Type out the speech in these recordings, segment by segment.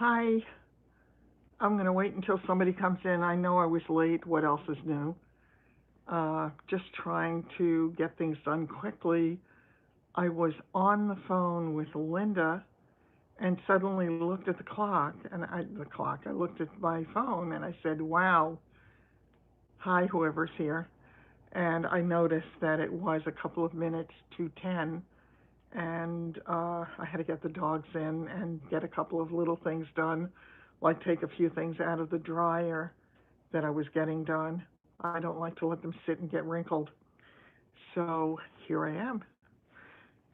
Hi, I'm going to wait until somebody comes in. I know I was late. What else is new? Just trying to get things done quickly. I was on the phone with Linda and suddenly looked at the clock I looked at my phone and I said, wow, hi, whoever's here. And I noticed that it was a couple of minutes to 10 and I had to get the dogs in and get a couple of little things done, like take a few things out of the dryer that I was getting done. I don't like to let them sit and get wrinkled. So here I am.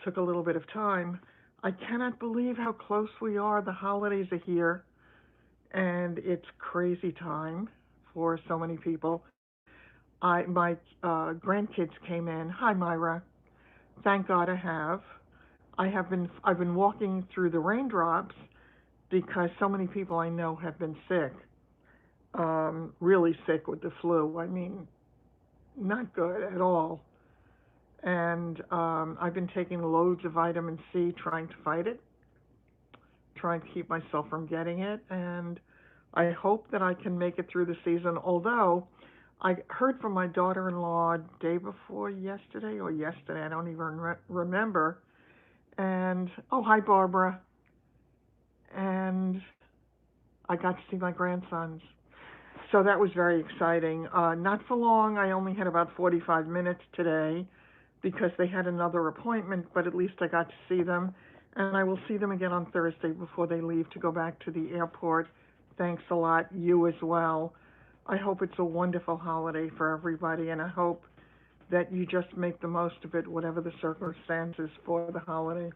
Took a little bit of time. I cannot believe how close we are. The holidays are here, and it's crazy time for so many people. My grandkids came in. Hi, Myra. Thank God I have. I've been walking through the raindrops because so many people I know have been sick, really sick with the flu. I mean, not good at all. And I've been taking loads of vitamin C, trying to fight it, trying to keep myself from getting it. And I hope that I can make it through the season. Although I heard from my daughter-in-law day before yesterday or yesterday, I don't even remember. And oh, hi, Barbara. And I got to see my grandsons. So that was very exciting. Not for long. I only had about 45 minutes today because they had another appointment, but at least I got to see them. And I will see them again on Thursday before they leave to go back to the airport. Thanks a lot. You as well. I hope it's a wonderful holiday for everybody, and I hope that you just make the most of it, whatever the circumstances for the holiday.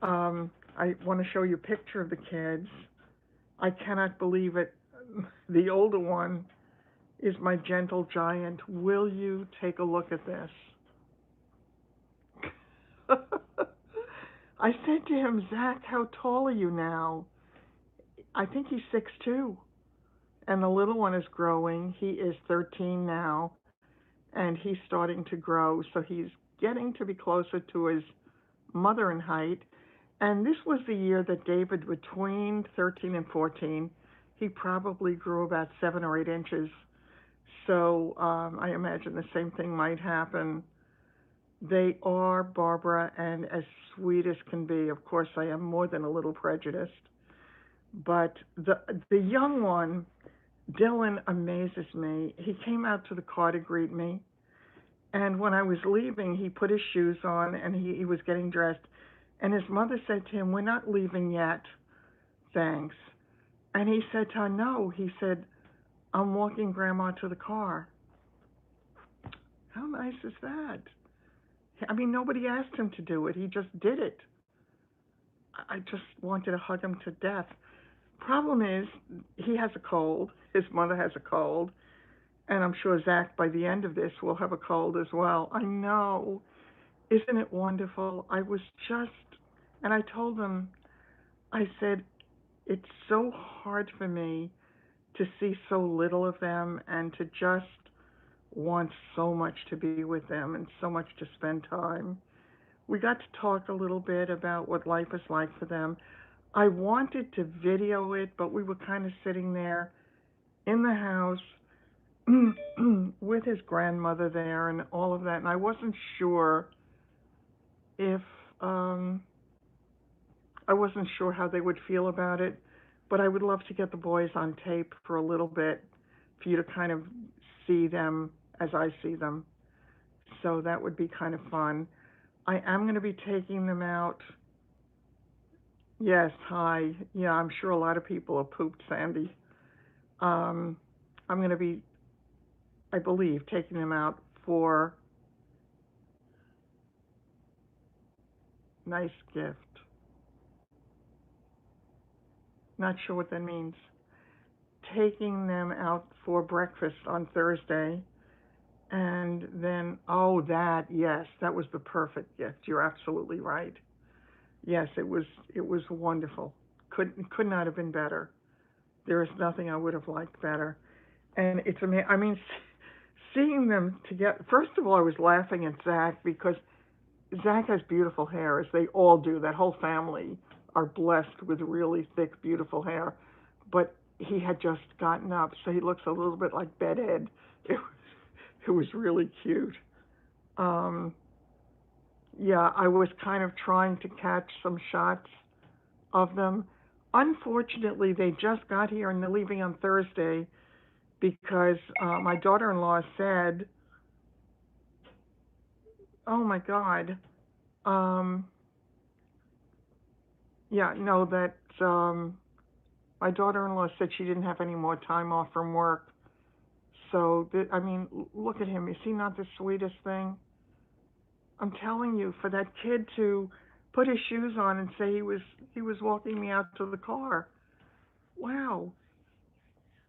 I want to show you a picture of the kids. I cannot believe it. The older one is my gentle giant. Will you take a look at this? I said to him, Zach, how tall are you now? I think he's 6'2", and the little one is growing. He is 13 now, and he's starting to grow, so he's getting to be closer to his mother in height. And this was the year that David, between 13 and 14, he probably grew about 7 or 8 inches. So I imagine the same thing might happen. They are, Barbara, and as sweet as can be. Of course, I am more than a little prejudiced. But the young one, Dylan, amazes me. He came out to the car to greet me. And when I was leaving, he put his shoes on and he was getting dressed. And his mother said to him, we're not leaving yet, thanks. And he said to her, no. He said, I'm walking Grandma to the car. How nice is that? I mean, nobody asked him to do it. He just did it. I just wanted to hug him to death. Problem is, he has a cold. His mother has a cold. And I'm sure Zach, by the end of this, will have a cold as well. I know. Isn't it wonderful? I was just, and I told him, I said, it's so hard for me to see so little of them and to just want so much to be with them and so much to spend time. We got to talk a little bit about what life is like for them. I wanted to video it, but we were kind of sitting there in the house with his grandmother there and all of that, and I wasn't sure if um, I wasn't sure how they would feel about it, but I would love to get the boys on tape for a little bit for you to kind of see them as I see them. So that would be kind of fun. I am going to be taking them out. Yes, hi. Yeah, I'm sure a lot of people have pooped Sandy. Um, I'm going to be, I believe, taking them out for nice gift. Not sure what that means. Taking them out for breakfast on Thursday. And then, oh, that, yes, that was the perfect gift. You're absolutely right. Yes, it was wonderful. Could not have been better. There is nothing I would have liked better. And it's amazing. I mean, seeing them together. First of all, I was laughing at Zach because Zach has beautiful hair, as they all do. That whole family are blessed with really thick, beautiful hair, but he had just gotten up, so he looks a little bit like Bedhead. It was really cute. Um, yeah, I was kind of trying to catch some shots of them. Unfortunately, they just got here and they're leaving on Thursday because my daughter-in-law said, "Oh my God, um, yeah, no, that my daughter-in-law said she didn't have any more time off from work." So, I mean, look at him. Is he not the sweetest thing? I'm telling you, for that kid to put his shoes on and say he was walking me out to the car. Wow.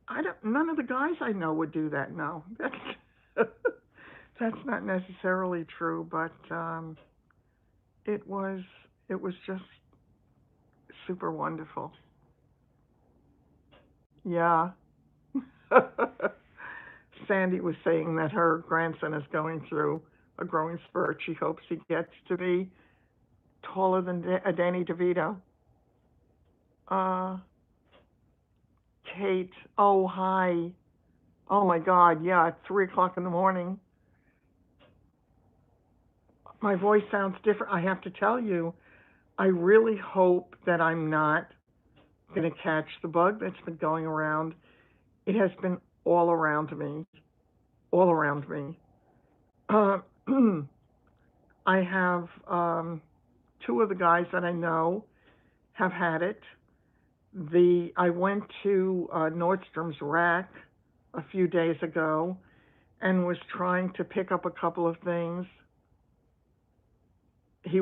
I don't. None of the guys I know would do that. No, that's that's not necessarily true, but it was it was just super wonderful. Yeah. Sandy was saying that her grandson is going through a growing spurt. She hopes he gets to be taller than Danny DeVito. Uh, Kate. Oh, hi. Oh my God. Yeah, at 3 o'clock in the morning. My voice sounds different. I have to tell you, I really hope that I'm not going to catch the bug that's been going around. It has been all around me, all around me. Uh, I have two of the guys that I know have had it. I went to Nordstrom's Rack a few days ago and was trying to pick up a couple of things. He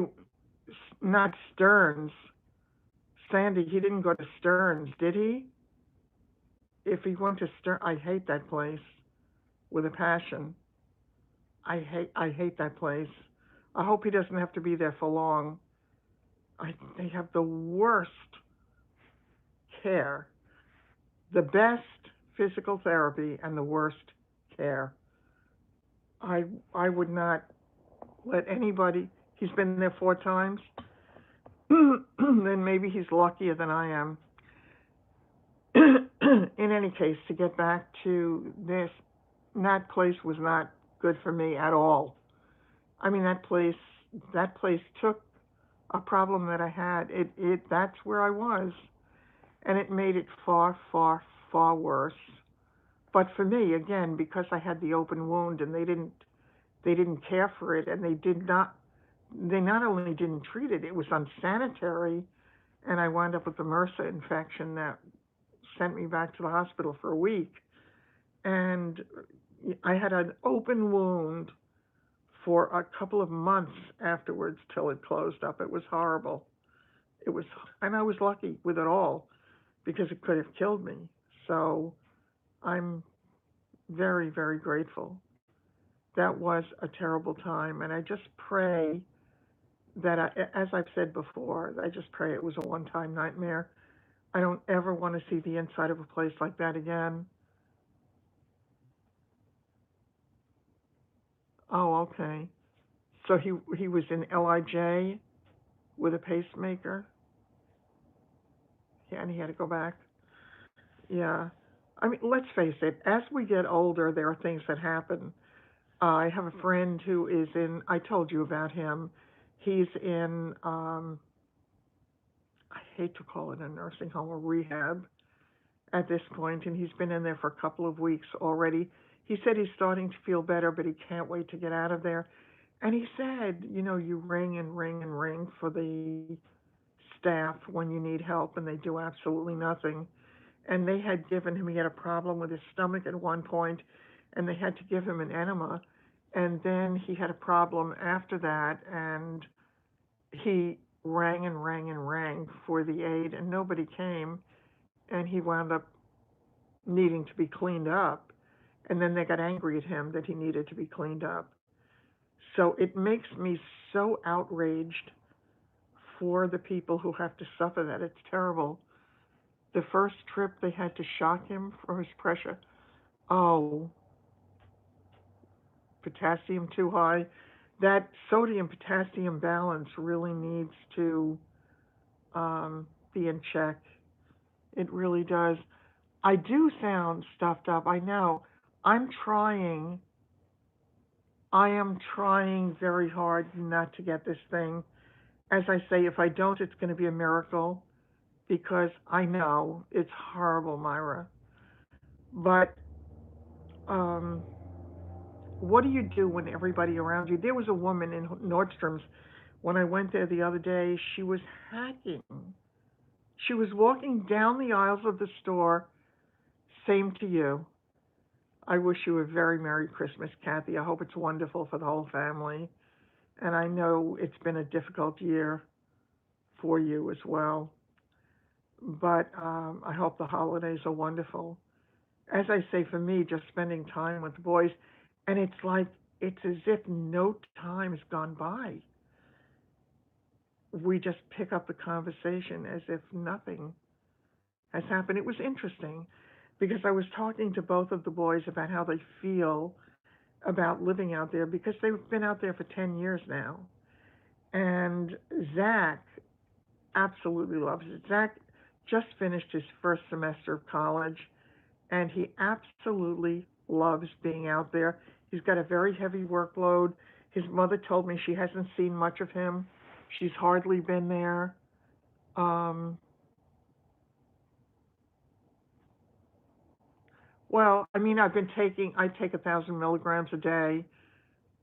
Not Stearns. Sandy, he didn't go to Stearns, did he? If he went to Stearns, I hate that place with a passion. I hate that place. I hope he doesn't have to be there for long. They have the worst care, the best physical therapy, and the worst care. I I would not let anybody. He's been there 4 times. Then maybe he's luckier than I am. In any case, to get back to this, that place was not good for me at all. I mean, that place took a problem that I had. That's where I was, and it made it far, far, far worse. But for me, again, because I had the open wound and they didn't care for it, and they not only didn't treat it, it was unsanitary, and I wound up with a MRSA infection that sent me back to the hospital for a week. And I had an open wound for a couple of months afterwards till it closed up. It was horrible. It was, and I was lucky with it all because it could have killed me. So I'm very, very grateful. That was a terrible time, and I just pray that, as I've said before, I just pray it was a one-time nightmare. I don't ever want to see the inside of a place like that again. Oh, okay. So he was in LIJ with a pacemaker. Yeah, and he had to go back. Yeah. I mean, let's face it, as we get older, there are things that happen. I have a friend who is in, I told you about him. He's in, I hate to call it a nursing home or rehab at this point, and he's been in there for a couple of weeks already. He said he's starting to feel better, but he can't wait to get out of there. And he said, you ring and ring and ring for the staff when you need help, and they do absolutely nothing. And they had given him, he had a problem with his stomach at one point, and they had to give him an enema. And then he had a problem after that, and he rang and rang and rang for the aid, and nobody came, and he wound up needing to be cleaned up. And then they got angry at him that he needed to be cleaned up. So it makes me so outraged for the people who have to suffer that. It's terrible. The first trip they had to shock him for his pressure. Oh, potassium too high. That sodium potassium balance really needs to be in check. It really does. I do sound stuffed up. I know. I'm trying. I am trying very hard not to get this thing. As I say, if I don't, it's going to be a miracle because I know it's horrible, Myra. But um, what do you do when everybody around you? There was a woman in Nordstrom's when I went there the other day. She was hacking. She was walking down the aisles of the store. Same to you. I wish you a very Merry Christmas, Kathy. I hope it's wonderful for the whole family. And I know it's been a difficult year for you as well. But I hope the holidays are wonderful. As I say, for me, just spending time with the boys, and it's like it's as if no time has gone by. We just pick up the conversation as if nothing has happened. It was interesting because I was talking to both of the boys about how they feel about living out there because they've been out there for 10 years now. And Zach absolutely loves it. Zach just finished his first semester of college, and he absolutely loves being out there. He's got a very heavy workload. His mother told me she hasn't seen much of him. She's hardly been there. Um, well, I mean, I take 1,000 milligrams a day,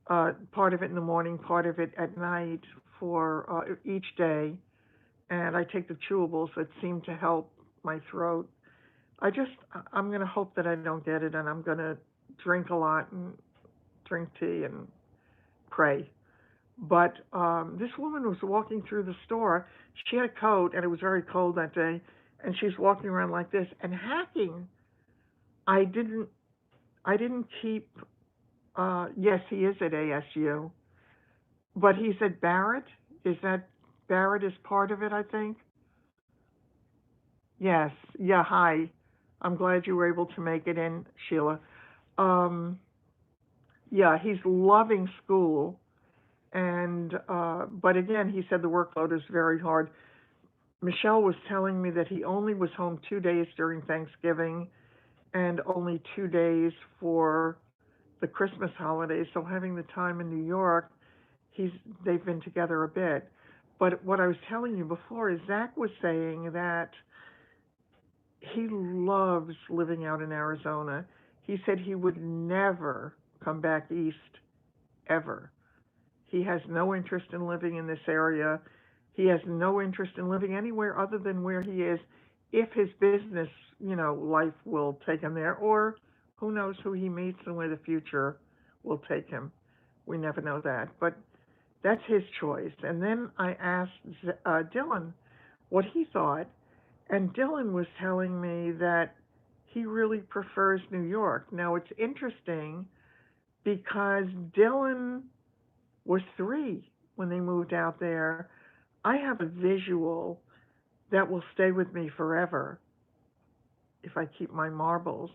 part of it in the morning, part of it at night for each day. And I take the chewables that seem to help my throat. I'm going to hope that I don't get it, and I'm going to drink a lot and drink tea and pray. But this woman was walking through the store. She had a coat, and it was very cold that day, and she's walking around like this and hacking. I didn't. I didn't keep. Yes, he is at ASU, but he's at Barrett. Is that Barrett is part of it? I think. Yes. Yeah. Hi. I'm glad you were able to make it in, Sheila. Um, yeah, he's loving school, and but again, he said the workload is very hard. Michelle was telling me that he only was home 2 days during Thanksgiving and only 2 days for the Christmas holidays. So having the time in New York, he's they've been together a bit. But what I was telling you before is Zach was saying that he loves living out in Arizona. He said he would never come back east ever. He has no interest in living in this area. He has no interest in living anywhere other than where he is if his business, life will take him there, or who knows who he meets and where the future will take him. We never know that. But that's his choice. And then I asked Dylan what he thought, and Dylan was telling me that he really prefers New York. Now, it's interesting because Dylan was 3 when they moved out there. I have a visual that will stay with me forever if I keep my marbles.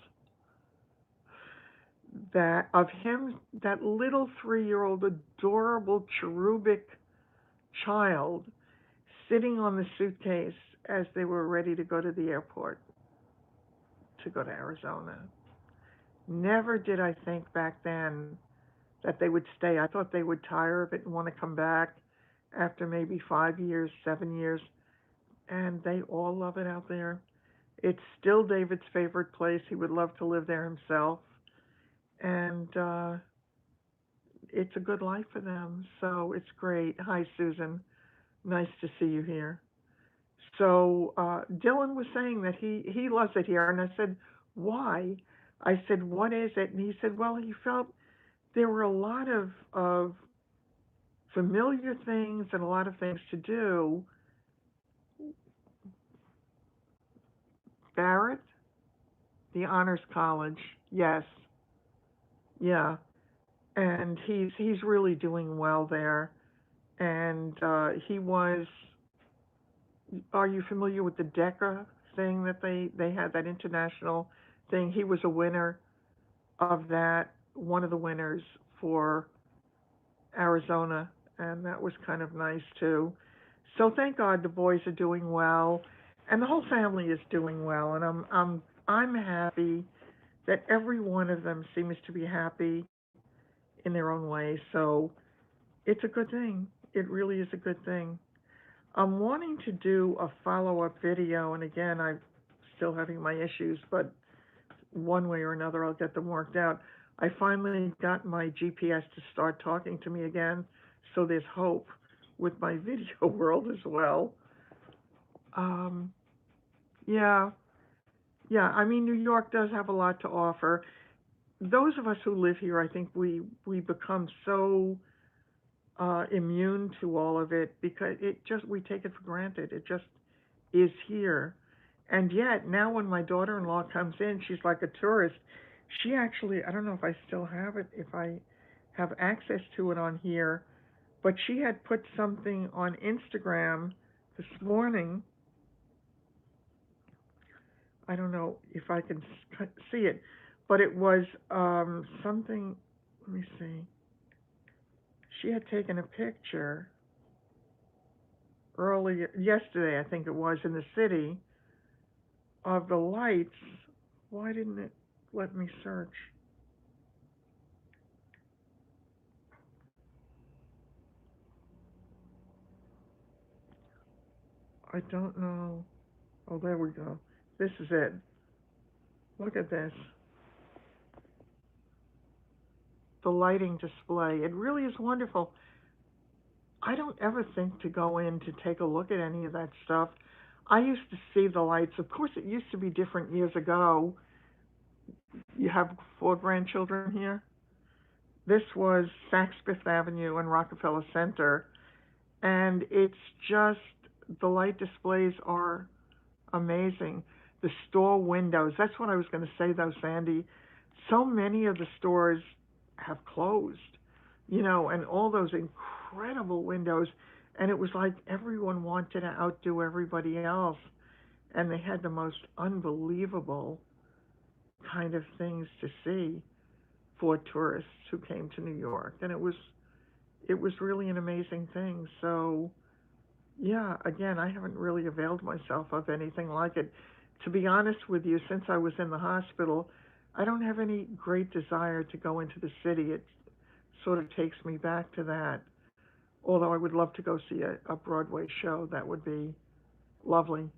That of him, that little 3-year-old adorable cherubic child sitting on the suitcase as they were ready to go to the airport to go to Arizona. Never did I think back then that they would stay. I thought they would tire of it and want to come back after maybe 5 years, 7 years, and they all love it out there. It's still David's favorite place. He would love to live there himself, and it's a good life for them. So it's great. Hi, Susan. Nice to see you here. So Dylan was saying that he loves it here, and I said, why? I said, what is it? And he said, well, he felt there were a lot of familiar things and a lot of things to do. Barrett, the honors college, yes, yeah, and he's really doing well there. And he was. Are you familiar with the DECA thing that they had, that international thing? He was a winner of that, one of the winners for Arizona, and that was kind of nice too. So thank God the boys are doing well, and the whole family is doing well, and I'm happy that every one of them seems to be happy in their own way. So it's a good thing. It really is a good thing. I'm wanting to do a follow-up video, and again, I'm still having my issues, but one way or another, I'll get them worked out. I finally got my GPS to start talking to me again, so there's hope with my video world as well. Um, yeah, yeah. I mean, New York does have a lot to offer. Those of us who live here, I think we become so immune to all of it because it just we take it for granted. It just is here. And yet, now when my daughter in law comes in, she's like a tourist. She actually, I don't know if I still have it, if I have access to it on here, but she had put something on Instagram this morning. I don't know if I can see it, but it was something. Let me see. She had taken a picture earlier, yesterday, I think it was, in the city of the lights. Why didn't it let me search? I don't know. Oh, there we go. This is it. Look at this. The lighting display. It really is wonderful. I don't ever think to go in to take a look at any of that stuff. I used to see the lights. Of course, it used to be different years ago. You have four grandchildren here. This was Saks Fifth Avenue and Rockefeller Center, and it's just the light displays are amazing. The store windows, that's what I was going to say though, Sandy. So many of the stores have closed, and all those incredible windows. And it was like everyone wanted to outdo everybody else. And they had the most unbelievable kind of things to see for tourists who came to New York. And it was really an amazing thing. So yeah, again, I haven't really availed myself of anything like it. To be honest with you, since I was in the hospital, I don't have any great desire to go into the city. It sort of takes me back to that. Although I would love to go see a Broadway show, that would be lovely.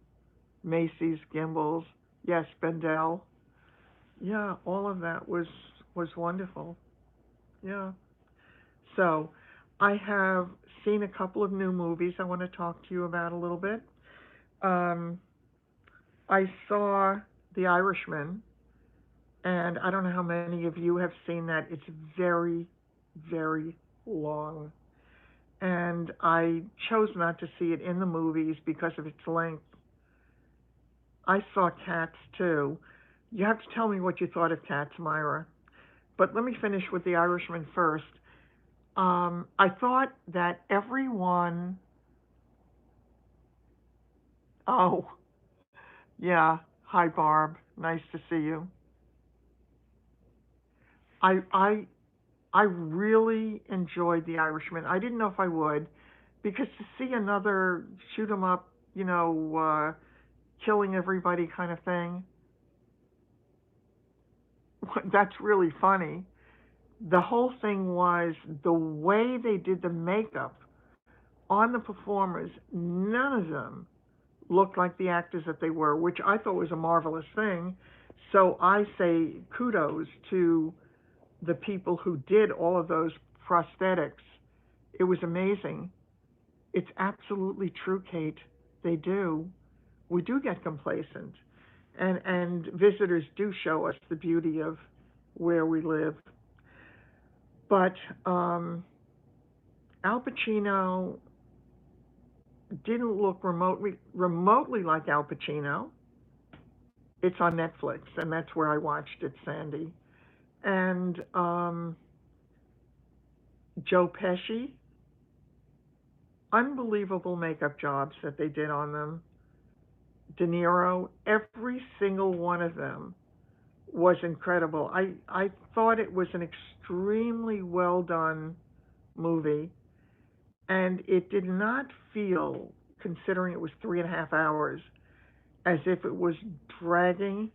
Macy's, Gimbels, yes, Bendel. Yeah, all of that was wonderful. Yeah. So, I have seen a couple of new movies I want to talk to you about a little bit. Um, I saw The Irishman, and I don't know how many of you have seen that. It's very, very long. And I chose not to see it in the movies because of its length. I saw Cats too. You have to tell me what you thought of Cats, Myra. But let me finish with The Irishman first. I thought that everyone. Oh, yeah. Hi, Barb. Nice to see you. I I I really enjoyed The Irishman. I didn't know if I would, because to see another shoot 'em up, killing everybody kind of thing, that's really funny. The whole thing was the way they did the makeup on the performers. None of them looked like the actors that they were, which I thought was a marvelous thing. So I say kudos to the people who did all of those prosthetics. It was amazing. It's absolutely true, Kate. They do. We do get complacent, and visitors do show us the beauty of where we live. But Al Pacino didn't look remotely like Al Pacino. It's on Netflix, and that's where I watched it, Sandy. And Joe Pesci, unbelievable makeup jobs that they did on them. De Niro, every single one of them was incredible. I thought it was an extremely well done movie, and it did not feel considering it was 3.5 hours, as if it was dragging.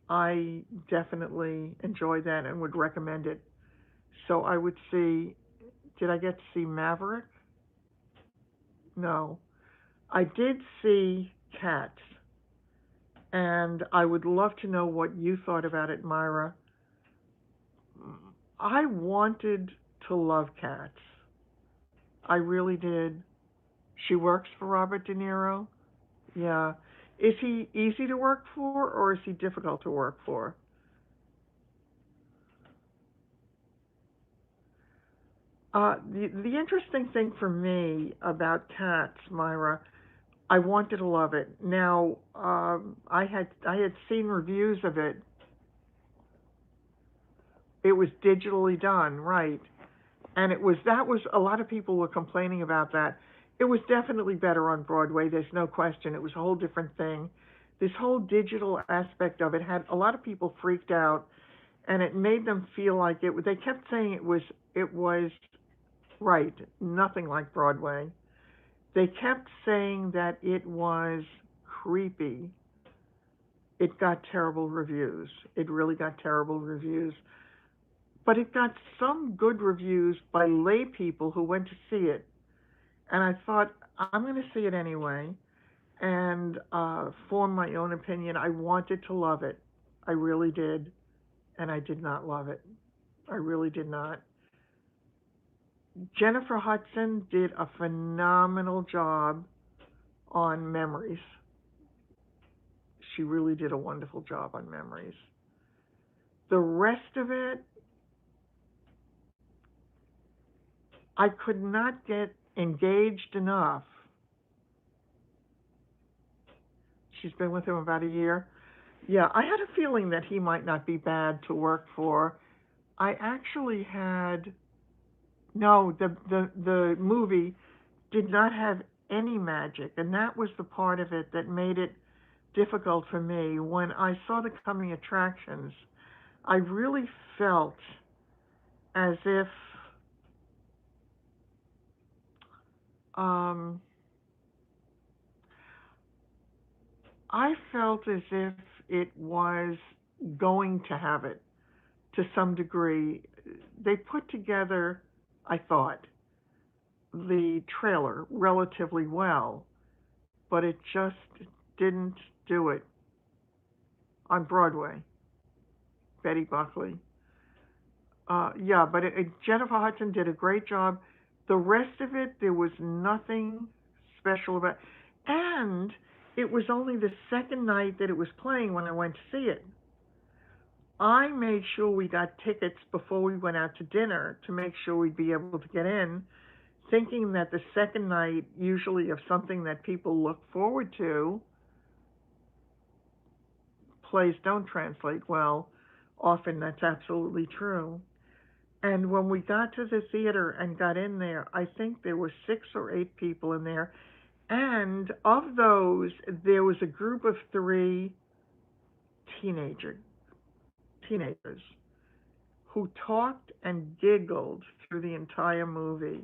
I definitely enjoyed that and would recommend it. So I would see, did I get to see Maverick? No. I did see Cats, and I would love to know what you thought about it, Myra. I wanted to love Cats. I really did. She works for Robert De Niro. Yeah. Is he easy to work for, or is he difficult to work for? The interesting thing for me about Cats, Myra, I wanted to love it. Now, I had seen reviews of it. It was digitally done, right? And it was that was a lot of people were complaining about that. It was definitely better on Broadway. There's no question. It was a whole different thing. This whole digital aspect of it had a lot of people freaked out, and it made them feel like it. They kept saying it was right, nothing like Broadway. They kept saying that it was creepy. It got terrible reviews. It really got terrible reviews. But it got some good reviews by lay people who went to see it. And I thought, I'm going to see it anyway and form my own opinion. I wanted to love it. I really did. And I did not love it. I really did not. Jennifer Hudson did a phenomenal job on Memories. She really did a wonderful job on Memories. The rest of it, I could not get engaged enough. She's been with him about a year. Yeah, I had a feeling that he might not be bad to work for. I actually had no, the movie did not have any magic, and that was the part of it that made it difficult for me. When I saw the coming attractions, I really felt as if um, I felt as if it was going to have it to some degree. They put together, I thought, the trailer relatively well, but it just didn't do it on Broadway. Betty Buckley. Yeah, but Jennifer Hudson did a great job. The rest of it, there was nothing special about. And it was only the second night that it was playing when I went to see it. I made sure we got tickets before we went out to dinner to make sure we'd be able to get in, thinking that the second night, usually of something that people look forward to, plays don't translate well. Often that's absolutely true. And when we got to the theater and got in there, I think there were 6 or 8 people in there. And of those, there was a group of 3 teenagers who talked and giggled through the entire movie.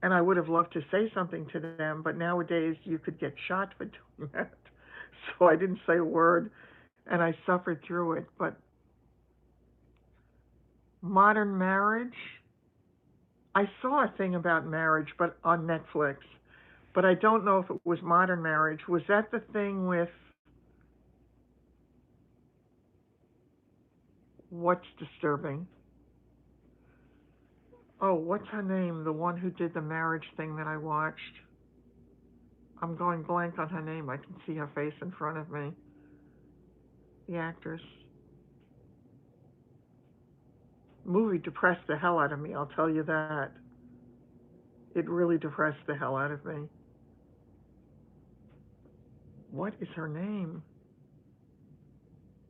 And I would have loved to say something to them, but nowadays you could get shot for doing that. So I didn't say a word, and I suffered through it. But Modern Marriage, I saw a thing about marriage, but on Netflix. But I don't know if it was Modern Marriage. Was that the thing with what's disturbing? Oh, what's her name? The one who did the marriage thing that I watched. I'm going blank on her name. I can see her face in front of me. The actress. Movie depressed the hell out of me, I'll tell you that. It really depressed the hell out of me. What is her name?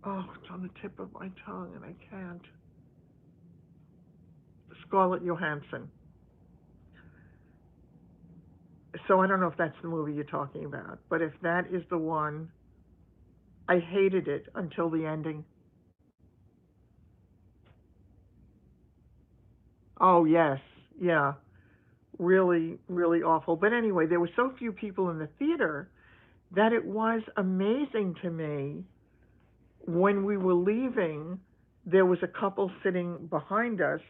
Oh, it's on the tip of my tongue and I can't. Scarlett Johansson. So I don't know if that's the movie you're talking about, but if that is the one, I hated it until the ending. Oh, yes. Yeah. really, really awful. But anyway, there were so few people in the theater that it was amazing to me when we were leaving. There was a couple sitting behind us,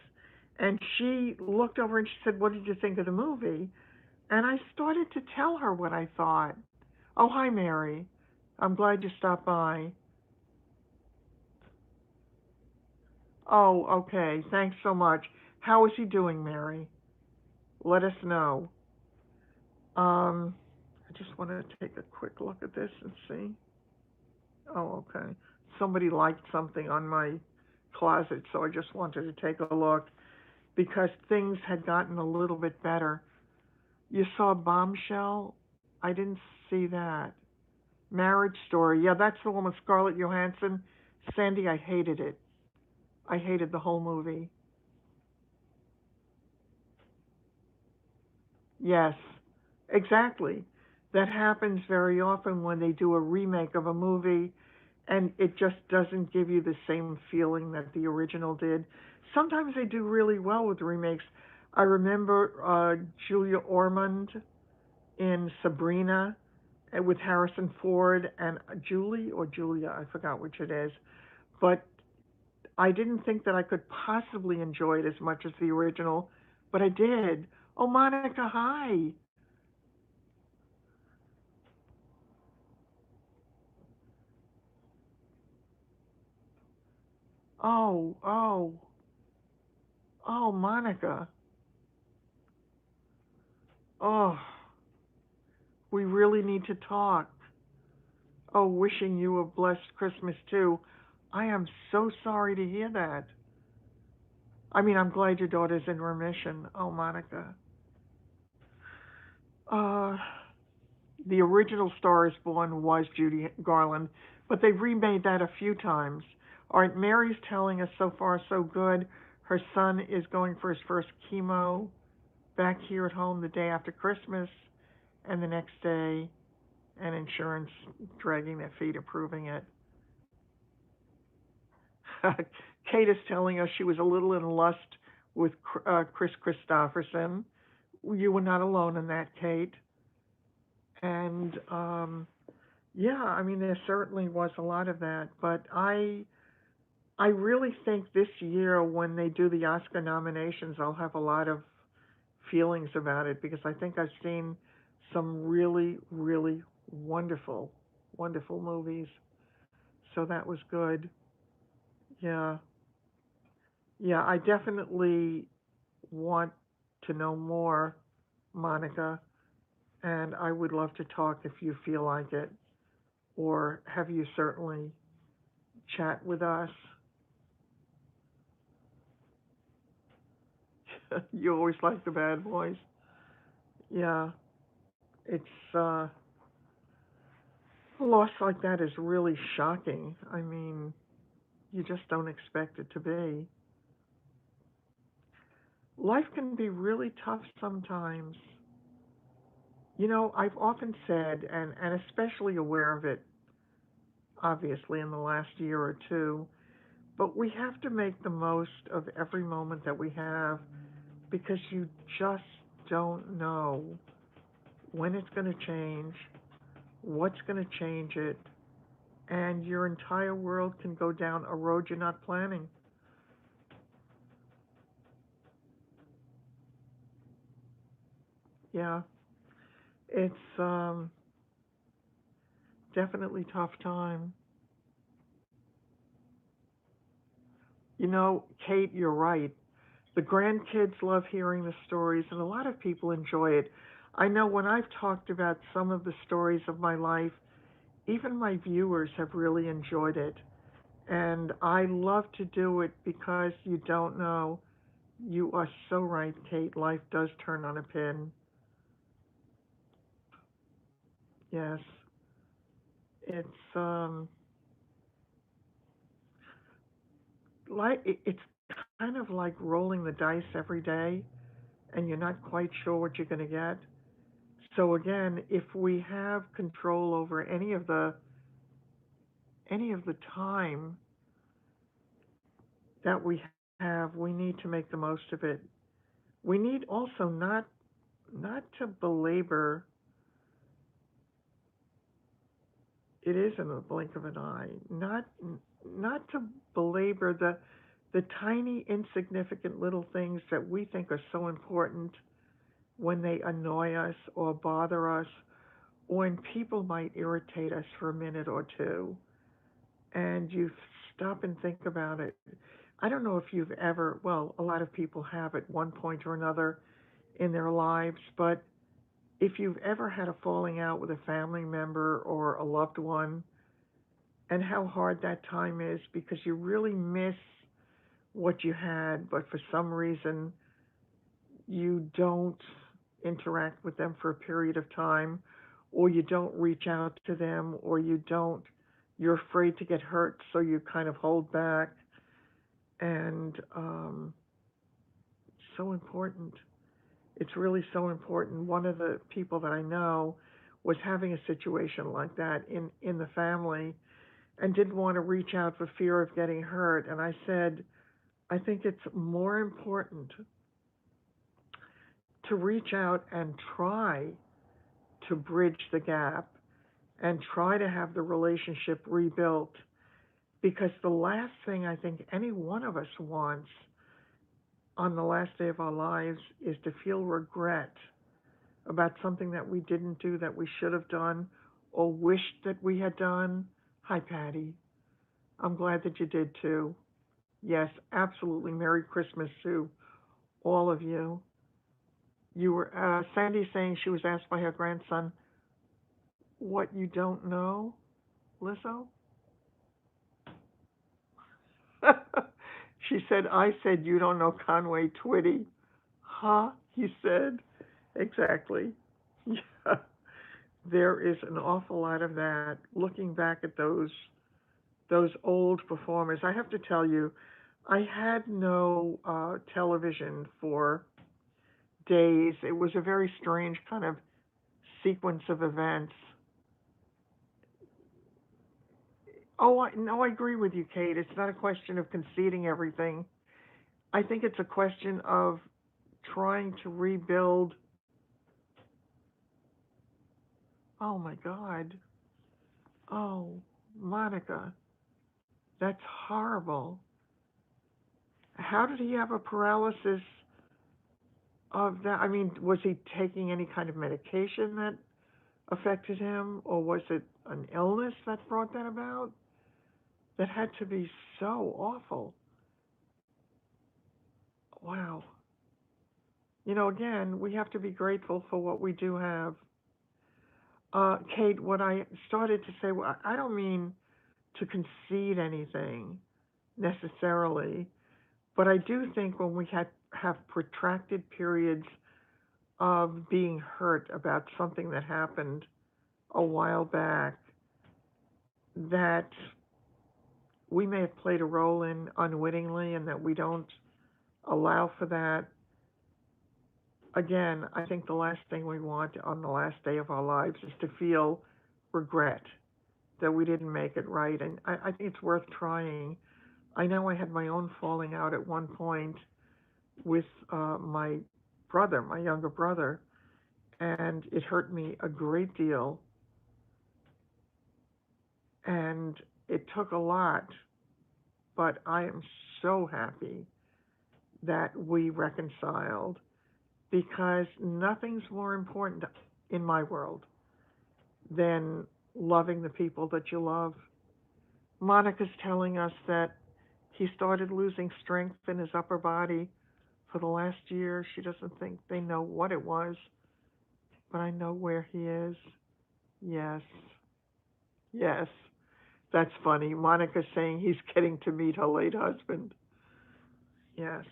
and she looked over and she said, "What did you think of the movie?" And I started to tell her what I thought. Oh, hi, Mary. I'm glad you stopped by. Oh, okay. Thanks so much. How is he doing, Mary? Let us know. I just want to take a quick look at this and see. Oh, okay. Somebody liked something on my closet, so I just wanted to take a look because things had gotten a little bit better. You saw Bombshell? I didn't see that. Marriage Story. Yeah, that's the one with Scarlett Johansson. Sandy, I hated it. I hated the whole movie. Yes, exactly. That happens very often when they do a remake of a movie and it just doesn't give you the same feeling that the original did. Sometimes they do really well with remakes. I remember Julia Ormond in Sabrina with Harrison Ford and Julie or Julia, I forgot which it is. But I didn't think that I could possibly enjoy it as much as the original, but I did. Oh, Monica, hi. Oh, oh, Monica. Oh, we really need to talk. Oh, wishing you a blessed Christmas too. I am so sorry to hear that. I mean, I'm glad your daughter's in remission. Oh, Monica. Uh, the original Star is Born was Judy Garland, but they've remade that a few times. All right, Mary's telling us so far so good. Her son is going for his first chemo back here at home the day after Christmas, and the next day, and insurance dragging their feet approving it. Kate is telling us she was a little in lust with Chris Christopherson. You were not alone in that, Kate. And yeah, I mean, there certainly was a lot of that. But I really think this year, when they do the Oscar nominations, I'll have a lot of feelings about it because I think I've seen some really, really wonderful, wonderful movies. So that was good. Yeah. Yeah, I definitely want to know more, Monica, and I would love to talk if you feel like it, or have you certainly chat with us. You always like the bad boys. Yeah, it's a loss like that is really shocking. I mean, you just don't expect it to be. Life can be really tough sometimes. You know, I've often said, and especially aware of it, obviously, in the last year or two, but we have to make the most of every moment that we have because you just don't know when it's going to change, what's going to change it, and your entire world can go down a road you're not planning. Yeah, it's definitely tough time. You know, Kate, you're right. The grandkids love hearing the stories, and a lot of people enjoy it. I know when I've talked about some of the stories of my life, even my viewers have really enjoyed it. And I love to do it because you don't know. You are so right, Kate. Life does turn on a pin. Yes. It's it's kind of like rolling the dice every day and you're not quite sure what you're going to get. So again, if we have control over any of the time that we have, we need to make the most of it. We need also not not to belabor, it is in the blink of an eye. Not to belabor the tiny, insignificant little things that we think are so important when they annoy us or bother us, or when people might irritate us for a minute or two, and you stop and think about it. I don't know if you've ever, well, a lot of people have at one point or another in their lives, but if you've ever had a falling out with a family member or a loved one, and how hard that time is because you really miss what you had, but for some reason you don't interact with them for a period of time, or you don't reach out to them, or you're afraid to get hurt, so you kind of hold back. And so important. It's really so important. One of the people that I know was having a situation like that in the family and didn't want to reach out for fear of getting hurt. And I said, I think it's more important to reach out and try to bridge the gap and try to have the relationship rebuilt, because the last thing I think any one of us wants on the last day of our lives is to feel regret about something that we didn't do that we should have done or wished that we had done. Hi, Patty. I'm glad that you did too. Yes, absolutely. Merry Christmas to all of you. You were Sandy saying she was asked by her grandson what you don't know, Lizzo. She said, "I said you don't know Conway Twitty." Huh? He said. Exactly. Yeah. There is an awful lot of that. Looking back at those old performers, I have to tell you, I had no television for days. It was a very strange kind of sequence of events. No, I agree with you, Kate. It's not a question of conceding everything. I think it's a question of trying to rebuild. Oh my God. Oh, Monica, that's horrible. How did he have a paralysis of that? I mean, was he taking any kind of medication that affected him, or was it an illness that brought that about? That had to be so awful. Wow. Again, we have to be grateful for what we do have. Kate, what I started to say, well, I don't mean to concede anything necessarily, but I do think when we have protracted periods of being hurt about something that happened a while back, that we may have played a role in unwittingly and that we don't allow for that. Again, I think the last thing we want on the last day of our lives is to feel regret that we didn't make it right. And I think it's worth trying. I know I had my own falling out at one point with my brother, my younger brother, and it hurt me a great deal. And it took a lot, but I am so happy that we reconciled, because nothing's more important in my world than loving the people that you love. Monica's telling us that he started losing strength in his upper body for the last year. She doesn't think they know what it was, but I know where he is. Yes, yes. That's funny. Monica's saying he's getting to meet her late husband. Yes,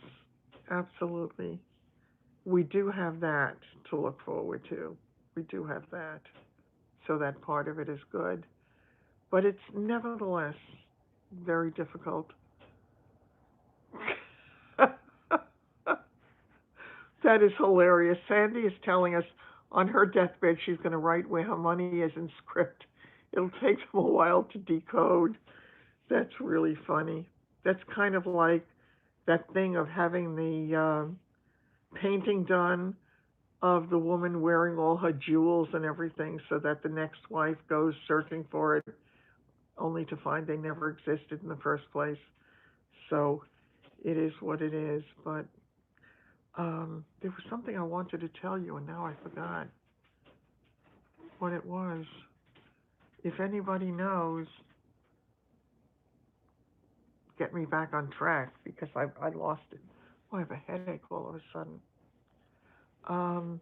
absolutely. We do have that to look forward to. We do have that. So that part of it is good. But it's nevertheless very difficult. That is hilarious. Sandy is telling us on her deathbed she's going to write where her money is in script. It'll take them a while to decode. That's really funny. That's kind of like that thing of having the painting done of the woman wearing all her jewels and everything so that the next wife goes searching for it only to find they never existed in the first place. So it is what it is. But there was something I wanted to tell you, and now I forgot what it was. If anybody knows, get me back on track because I lost it. Oh, I have a headache all of a sudden. Um,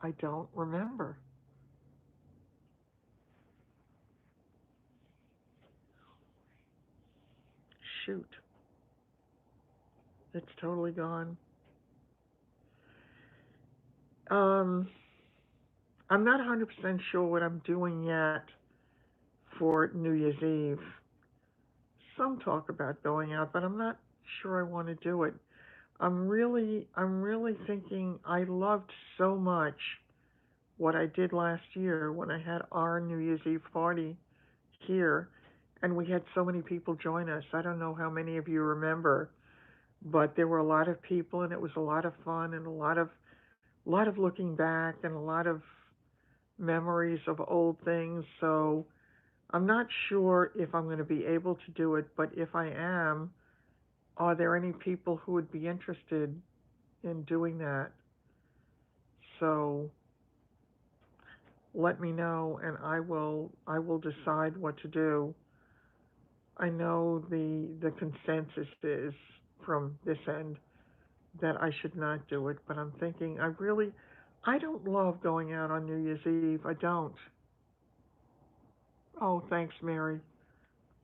I don't remember. Shoot, it's totally gone. Um, I'm not 100% sure what I'm doing yet for New Year's Eve. Some talk about going out, but I'm not sure I want to do it. I'm really thinking I loved so much what I did last year when I had our New Year's Eve party here, and we had so many people join us. I don't know how many of you remember, but there were a lot of people, and it was a lot of fun, and a lot of looking back, and a lot of memories of old things. So I'm not sure if I'm going to be able to do it, but if I am, are there any people who would be interested in doing that? So let me know, and I will decide what to do. I know the consensus is from this end that I should not do it, but I'm thinking I don't love going out on New Year's Eve. I don't. Oh, thanks, Mary.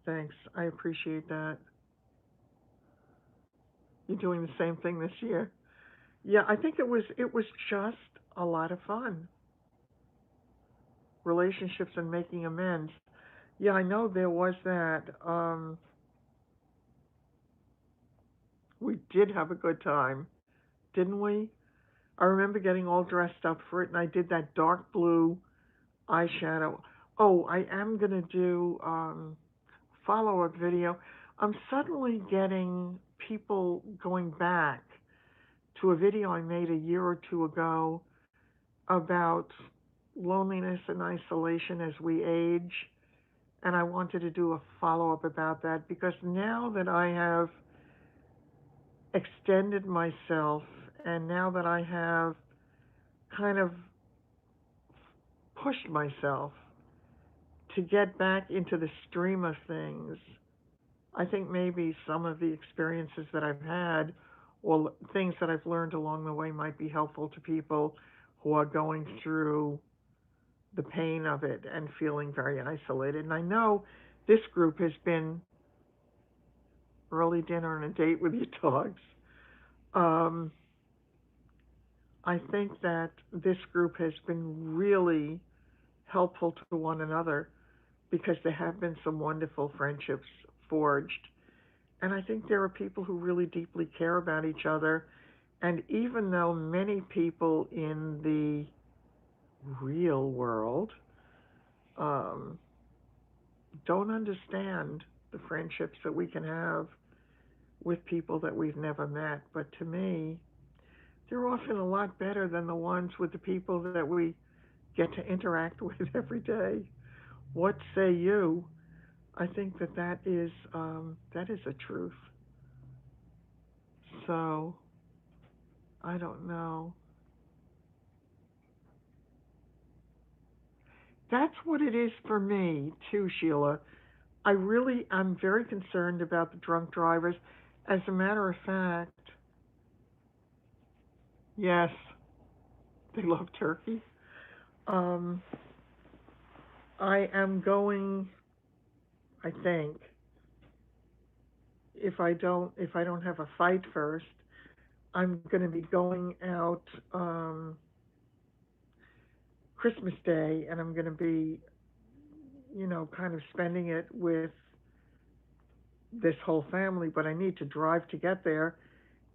Thanks. I appreciate that. You're doing the same thing this year. Yeah, I think it was just a lot of fun. Relationships and making amends. Yeah, I know there was that. We did have a good time, didn't we? I remember getting all dressed up for it, and I did that dark blue eyeshadow. Oh, I am gonna do follow-up video. I'm suddenly getting people going back to a video I made a year or two ago about loneliness and isolation as we age, and I wanted to do a follow-up about that because now that I have extended myself and now that I have kind of pushed myself to get back into the stream of things, I think maybe some of the experiences that I've had or things that I've learned along the way might be helpful to people who are going through the pain of it and feeling very isolated. And I know this group has been early dinner and a date with your dogs. Um, I think that this group has been really helpful to one another because there have been some wonderful friendships forged. And I think there are people who really deeply care about each other. And even though many people in the real world um, don't understand the friendships that we can have with people that we've never met, but to me, they're often a lot better than the ones with the people that we get to interact with every day. What say you? I think that is a truth. So I don't know. That's what it is for me too, Sheila. I'm very concerned about the drunk drivers. As a matter of fact, yes, they love turkey. Um, I am going. I think if I don't have a fight first, I'm going to be going out Christmas Day, and I'm going to be, kind of spending it with this whole family. But I need to drive to get there,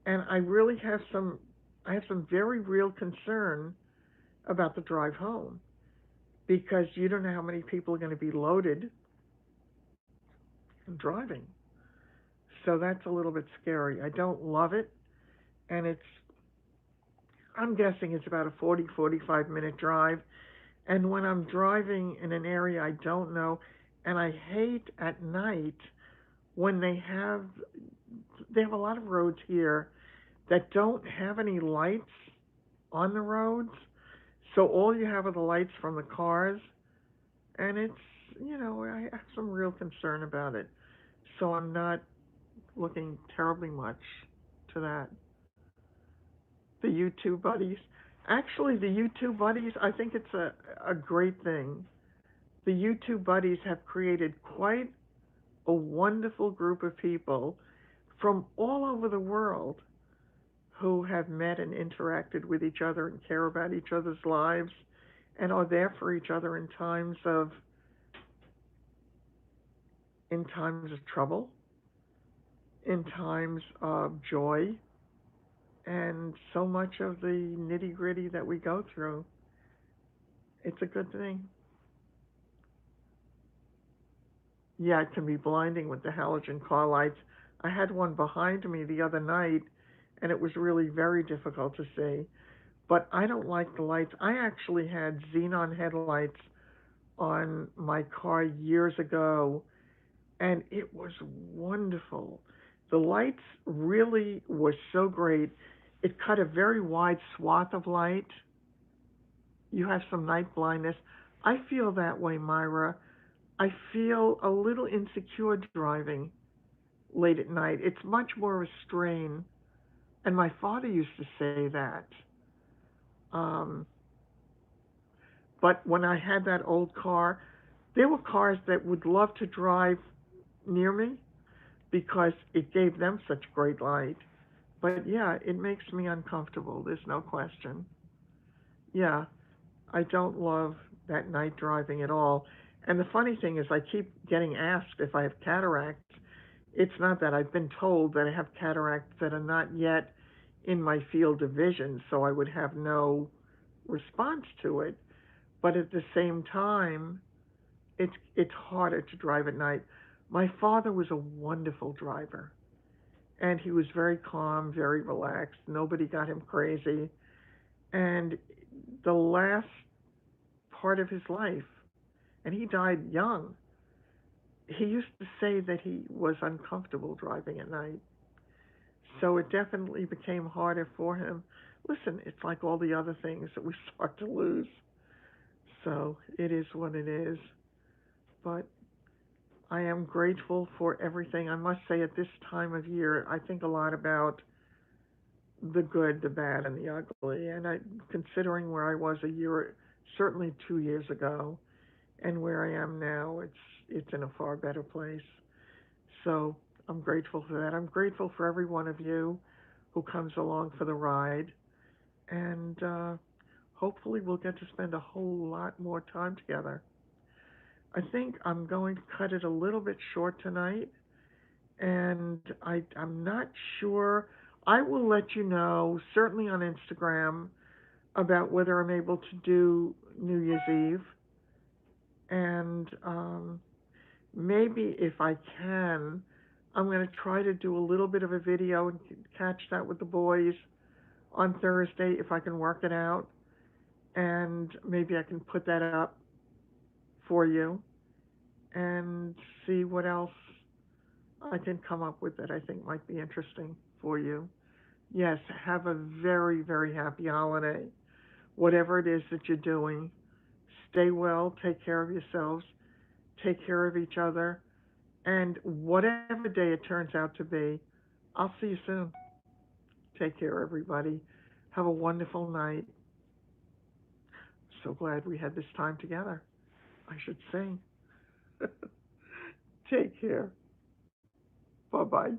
and I have some very real concern about the drive home because you don't know how many people are going to be loaded and driving. So that's a little bit scary. I don't love it, and I'm guessing it's about a 45 minute drive. And when I'm driving in an area I don't know, and I hate at night when they have a lot of roads here that don't have any lights on the roads. So all you have are the lights from the cars, and I have some real concern about it. So I'm not looking terribly much to that. The YouTube buddies. Actually, the YouTube buddies, I think it's a great thing. The YouTube buddies have created quite a wonderful group of people from all over the world who have met and interacted with each other and care about each other's lives and are there for each other in times of trouble, in times of joy, and so much of the nitty gritty that we go through. It's a good thing. Yeah, it can be blinding with the halogen car lights. I had one behind me the other night, and it was really very difficult to see. But I don't like the lights. I actually had xenon headlights on my car years ago, and it was wonderful. The lights really were so great. It cut a very wide swath of light. You have some night blindness. I feel that way, Myra. I feel a little insecure driving late at night. It's much more of a strain. And my father used to say that. Um, but when I had that old car, there were cars that would love to drive near me because it gave them such great light. But yeah, it makes me uncomfortable. There's no question. Yeah, I don't love that night driving at all. And the funny thing is, I keep getting asked if I have cataracts. It's not that. I've been told that I have cataracts that are not yet in my field of vision, so I would have no response to it. But at the same time, it's harder to drive at night. My father was a wonderful driver, and he was very calm, very relaxed. Nobody got him crazy. And the last part of his life, and he died young, he used to say that he was uncomfortable driving at night. So it definitely became harder for him. Listen, it's like all the other things that we start to lose. So it is what it is. But I am grateful for everything. I must say, at this time of year, I think a lot about the good, the bad, and the ugly. And considering where I was certainly 2 years ago, and where I am now, it's in a far better place. So I'm grateful for that. I'm grateful for every one of you who comes along for the ride, and hopefully we'll get to spend a whole lot more time together. I think I'm going to cut it a little bit short tonight, and I'm not sure. I will let you know, certainly on Instagram, about whether I'm able to do New Year's Eve, and maybe if I can, I'm going to try to do a little bit of a video and catch that with the boys on Thursday if I can work it out, and maybe I can put that up for you and see what else I can come up with that I think might be interesting for you. Yes, have a very, very happy holiday. Whatever it is that you're doing, stay well, take care of yourselves, take care of each other, and whatever day it turns out to be, I'll see you soon. Take care, everybody. Have a wonderful night. So glad we had this time together, I should say. Take care. Bye bye.